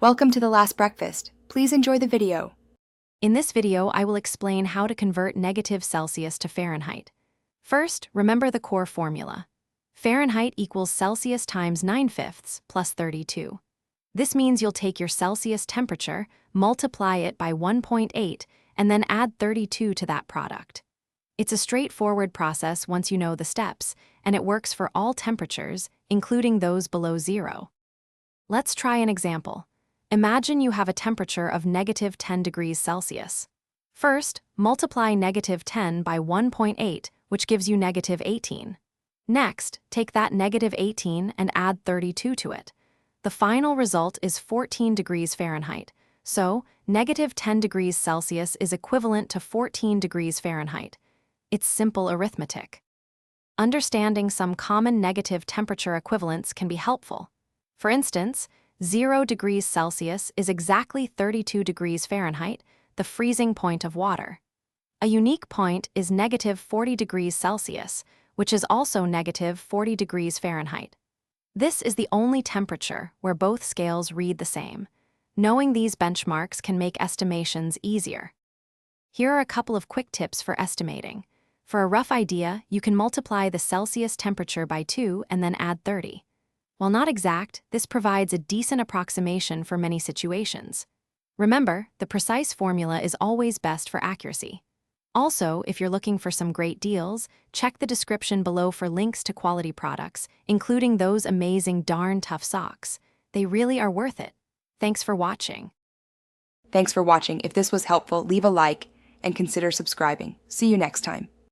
Welcome to the last breakfast. Please enjoy the video. In this video, I will explain how to convert negative Celsius to Fahrenheit. First, remember the core formula. Fahrenheit equals Celsius times 9/5 plus 32. This means you'll take your Celsius temperature, multiply it by 1.8, and then add 32 to that product. It's a straightforward process once you know the steps, and it works for all temperatures, including those below zero. Let's try an example. Imagine you have a temperature of negative 10 degrees Celsius. First, multiply negative 10 by 1.8, which gives you negative 18. Next, take that negative 18 and add 32 to it. The final result is 14 degrees Fahrenheit, so negative 10 degrees Celsius is equivalent to 14 degrees Fahrenheit. It's simple arithmetic. Understanding some common negative temperature equivalents can be helpful. For instance, 0 degrees Celsius is exactly 32 degrees Fahrenheit, the freezing point of water. A unique point is negative 40 degrees Celsius, which is also negative 40 degrees Fahrenheit. This is the only temperature where both scales read the same. Knowing these benchmarks can make estimations easier. Here are a couple of quick tips for estimating. For a rough idea, you can multiply the Celsius temperature by 2 and then add 30. While not exact, this provides a decent approximation for many situations. Remember, the precise formula is always best for accuracy. Also, if you're looking for some great deals, check the description below for links to quality products, including those amazing darn tough socks. They really are worth it. Thanks for watching. Thanks for watching. If this was helpful, leave a like and consider subscribing. See you next time.